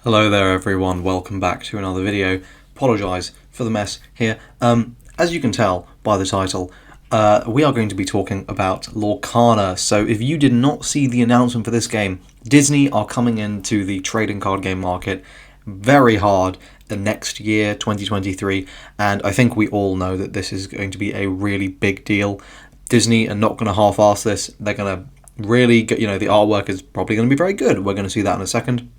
Hello there everyone, welcome back to another video. Apologise for the mess here. As you can tell by the title, we are going to be talking about Lorcana. So if you did not see the announcement for this game, Disney are coming into the trading card game market very hard the next year, 2023, and I think we all know that this is going to be a really big deal. Disney are not going to half-ass this. They're going to really get, the artwork is probably going to be very good. We're going to see that in a second.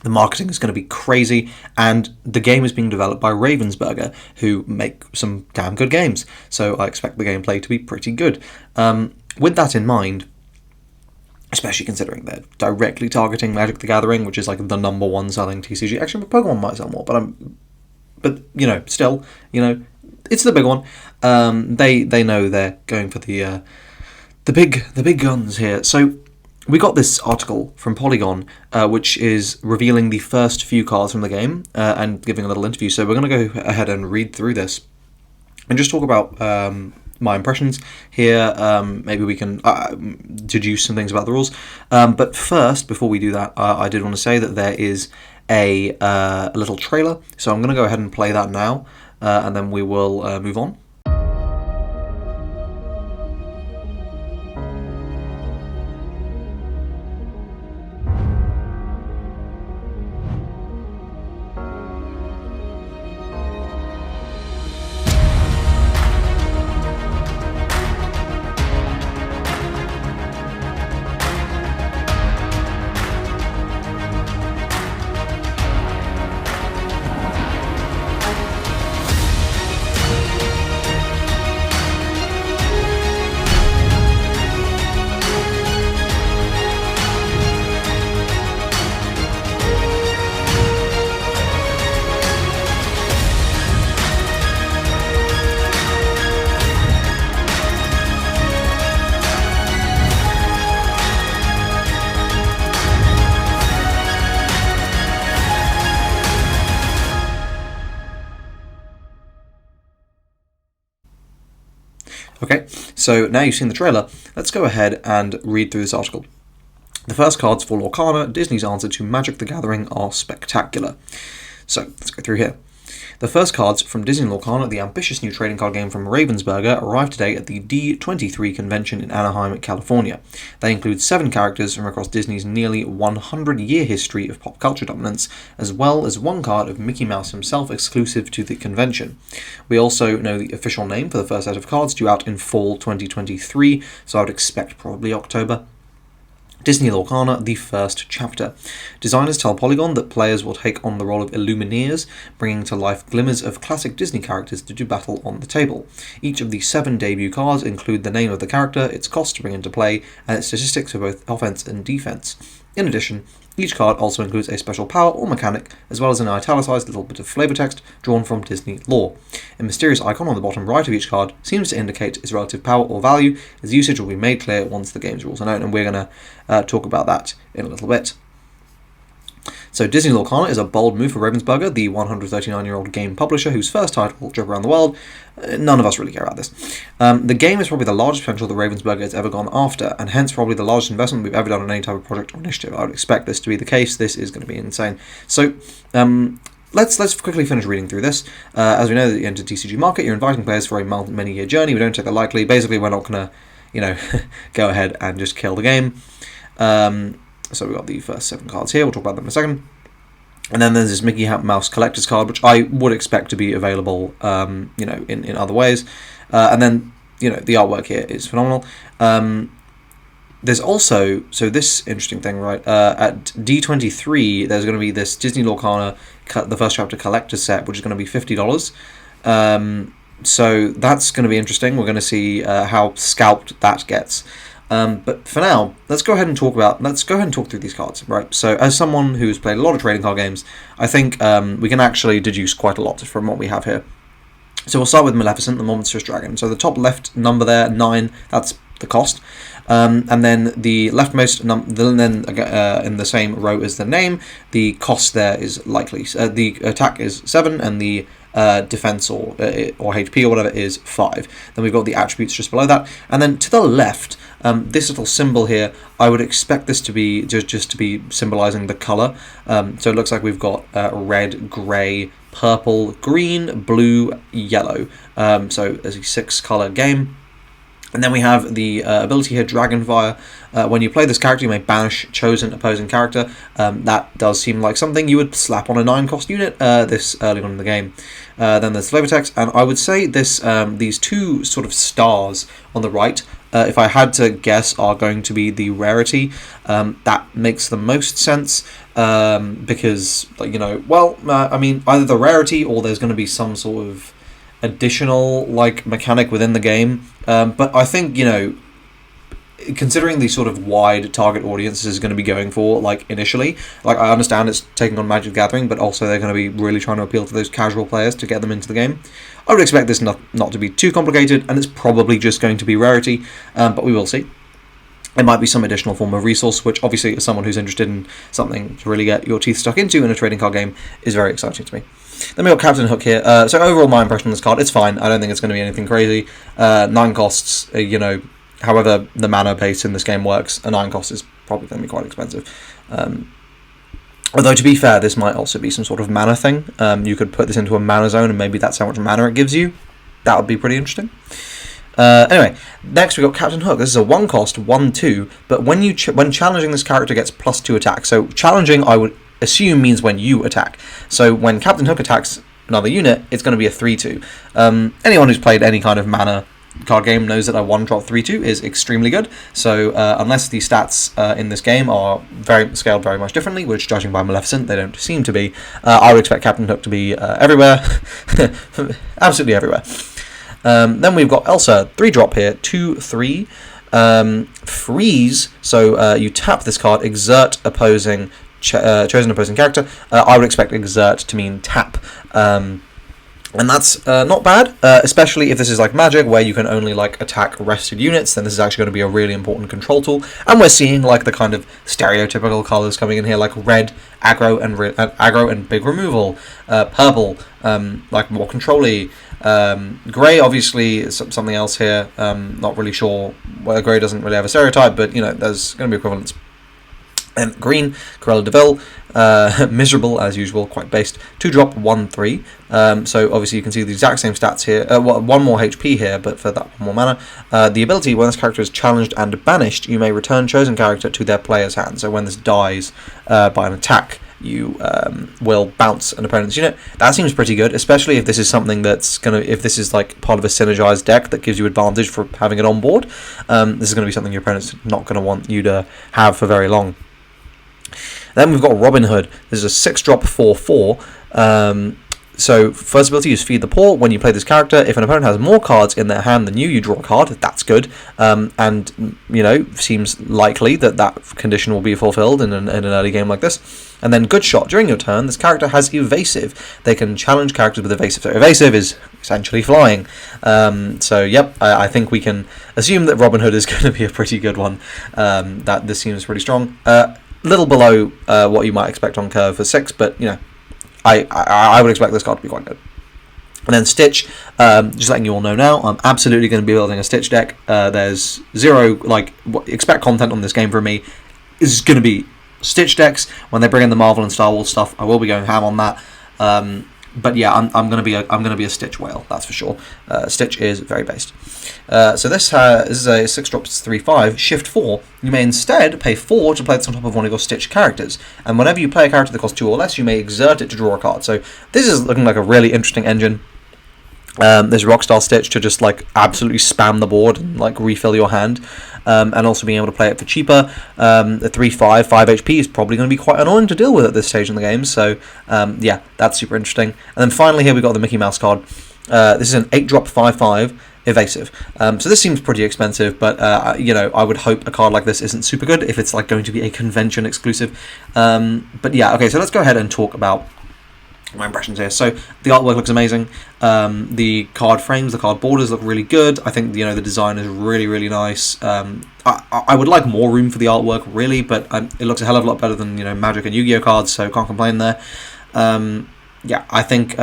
The marketing is going to be crazy, and the game is being developed by Ravensburger, who make some damn good games. So I expect the gameplay to be pretty good. With that in mind, especially considering they're directly targeting Magic the Gathering, which is like the number one selling TCG. Actually, Pokemon might sell more, but still, it's the big one. They know they're going for the big guns here. So we got this article from Polygon, which is revealing the first few cards from the game and giving a little interview. So we're going to go ahead and read through this and just talk about my impressions here. Maybe we can deduce some things about the rules. But first, before we do that, I did want to say that there is a little trailer. So I'm going to go ahead and play that now, and then we will move on. Okay, so now you've seen the trailer, let's go ahead and read through this article. The first cards for Lorcana, Disney's answer to Magic the Gathering, are spectacular. So, let's go through here. The first cards from Disney Lorcana, the ambitious new trading card game from Ravensburger, arrived today at the D23 convention in Anaheim, California. They include 7 characters from across Disney's nearly 100-year history of pop culture dominance, as well as 1 card of Mickey Mouse himself exclusive to the convention. We also know the official name for the first set of cards due out in fall 2023, so I would expect probably October. Disney Lorcana, the first chapter. Designers tell Polygon that players will take on the role of Illumineers, bringing to life glimmers of classic Disney characters to do battle on the table. Each of the 7 debut cards include the name of the character, its cost to bring into play, and its statistics for both offense and defense. In addition, each card also includes a special power or mechanic, as well as an italicized little bit of flavor text drawn from Disney lore. A mysterious icon on the bottom right of each card seems to indicate its relative power or value, as usage will be made clear once the game's rules are known, and we're going to talk about that in a little bit. So Disney Lorcana is a bold move for Ravensburger, the 139-year-old game publisher whose first title, Trip Around the World. None of us really care about this. The game is probably the largest potential that Ravensburger has ever gone after, and hence probably the largest investment we've ever done on any type of project or initiative. I would expect this to be the case. This is going to be insane. So let's quickly finish reading through this. As we know that you enter the TCG market, you're inviting players for a many-year journey. We don't take that lightly. Basically, we're not going to, go ahead and just kill the game. So we've got the first 7 cards here. We'll talk about them in a second. And then there's this Mickey Mouse Collector's card, which I would expect to be available, in other ways. And then, the artwork here is phenomenal. There's also, so this interesting thing, right, at D23, there's going to be this Disney Lorcana, the first chapter collector's set, which is going to be $50. So that's going to be interesting. We're going to see how scalped that gets. But for now, let's go ahead and talk through these cards, right? So as someone who's played a lot of trading card games, I think we can actually deduce quite a lot from what we have here. So we'll start with Maleficent, the monstrous dragon. So the top left number there, 9, that's the cost. And then the leftmost in the same row as the name, the cost there is likely. The attack is 7, and the defense or HP or whatever is 5. Then we've got the attributes just below that, and then to the left, this little symbol here, I would expect this to be just to be symbolizing the color. So it looks like we've got red, gray, purple, green, blue, yellow. So there's a 6-color game. And then we have the ability here, Dragonfire. When you play this character, you may banish chosen opposing character. That does seem like something you would slap on a 9-cost unit this early on in the game. Then there's flavor text, and I would say this these two sort of stars on the right, if I had to guess, are going to be the rarity. That makes the most sense because, I mean, either the rarity or there's going to be some sort of additional mechanic within the game, but I think, considering the sort of wide target audience this is going to be going for, initially, I understand it's taking on Magic the Gathering, but also they're going to be really trying to appeal to those casual players to get them into the game. I would expect this not to be too complicated, and it's probably just going to be rarity, but we will see. It might be some additional form of resource, which obviously, as someone who's interested in something to really get your teeth stuck into in a trading card game, is very exciting to me. Then we got Captain Hook here. So overall, my impression of this card, it's fine. I don't think it's going to be anything crazy. 9 costs, however the mana base in this game works, a 9 cost is probably going to be quite expensive. Although, to be fair, this might also be some sort of mana thing. You could put this into a mana zone, and maybe that's how much mana it gives you. That would be pretty interesting. Anyway, next we got Captain Hook. This is a 1 cost, 1/2, but when challenging, this character gets +2 attack. So challenging, I would assume, means when you attack. So when Captain Hook attacks another unit, it's going to be a 3/2. Anyone who's played any kind of mana card game knows that a 1-drop 3/2 is extremely good. So unless the stats in this game are scaled very much differently, which, judging by Maleficent, they don't seem to be, I would expect Captain Hook to be everywhere. Absolutely everywhere. Then we've got Elsa, 3-drop here, 2/3. Freeze, so you tap this card, exert opposing chosen opposing character. I would expect exert to mean tap. And that's not bad, especially if this is like Magic, where you can only attack rested units. Then this is actually going to be a really important control tool. And we're seeing the kind of stereotypical colors coming in here, like red, aggro and big removal, purple, more control-y, grey obviously is something else here. Not really sure whether grey doesn't really have a stereotype, but there's going to be equivalents. And green, Corella Deville, miserable as usual, quite based. 2-drop, 1/3. So obviously you can see the exact same stats here. 1 more HP here, but for that 1 more mana. The ability, when this character is challenged and banished, you may return chosen character to their player's hand. So when this dies by an attack, you will bounce an opponent's unit. That seems pretty good, especially if this is something that's if this is part of a synergized deck that gives you advantage for having it on board. This is going to be something your opponent's not going to want you to have for very long. Then we've got Robin Hood. This is a 6-drop 4/4. So first ability is Feed the Poor. When you play this character, if an opponent has more cards in their hand than you draw a card. That's good. And seems likely that condition will be fulfilled in an early game like this. And then Good Shot. During your turn, this character has Evasive. They can challenge characters with Evasive. So Evasive is essentially flying. So yep, I think we can assume that Robin Hood is going to be a pretty good one. That this seems pretty strong. Little below what you might expect on curve for 6, but I would expect this card to be quite good. And then Stitch, just letting you all know now, I'm absolutely going to be building a Stitch deck. There's zero, expect content on this game from me is going to be Stitch decks. When they bring in the Marvel and Star Wars stuff, I will be going ham on that. But yeah, I'm going to be a Stitch whale, that's for sure. Stitch is very based. So this is a 6-drop 3/5, shift 4. You may instead pay 4 to play this on top of one of your Stitch characters. And whenever you play a character that costs 2 or less, you may exert it to draw a card. So this is looking like a really interesting engine. There's Rockstar Stitch to just absolutely spam the board and refill your hand, and also being able to play it for cheaper. The 3/5, 5 HP is probably going to be quite annoying to deal with at this stage in the game. So yeah, that's super interesting. And then finally here we've got the Mickey Mouse card. This is an 8-drop 5/5 evasive. So this seems pretty expensive, but I would hope a card like this isn't super good if it's going to be a convention exclusive. But yeah, okay, so let's go ahead and talk about my impressions here. So the artwork looks amazing. The card frames, the card borders look really good. I think the design is really, really nice. I would like more room for the artwork, really, but it looks a hell of a lot better than Magic and Yu-Gi-Oh cards, so can't complain there. Yeah, I think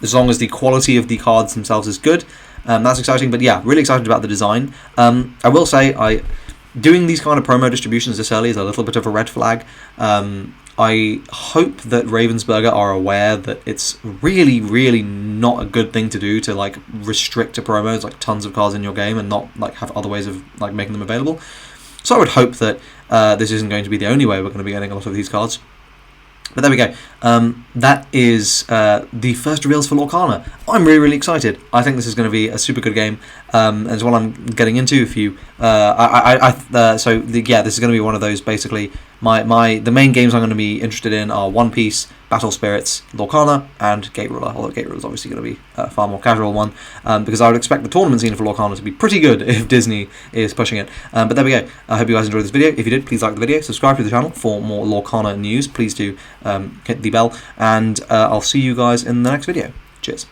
as long as the quality of the cards themselves is good. That's exciting, but yeah, really excited about the design. I will say, doing these kind of promo distributions this early is a little bit of a red flag. I hope that Ravensburger are aware that it's really, really not a good thing to do to like restrict to promos like tons of cards in your game and not like have other ways of like making them available. So I would hope that this isn't going to be the only way we're going to be getting a lot of these cards. But there we go. That is the first reveals for Lorcana. I'm really, really excited. I think this is going to be a super good game. As what I'm getting into. If you, this is going to be one of those. Basically, the main games I'm going to be interested in are One Piece, Battle Spirits, Lorcana, and Gate Ruler. Although Gate Ruler is obviously going to be a far more casual one, because I would expect the tournament scene for Lorcana to be pretty good if Disney is pushing it. But there we go. I hope you guys enjoyed this video. If you did, please like the video, subscribe to the channel for more Lorcana news. Please do hit the bell, and I'll see you guys in the next video. Cheers.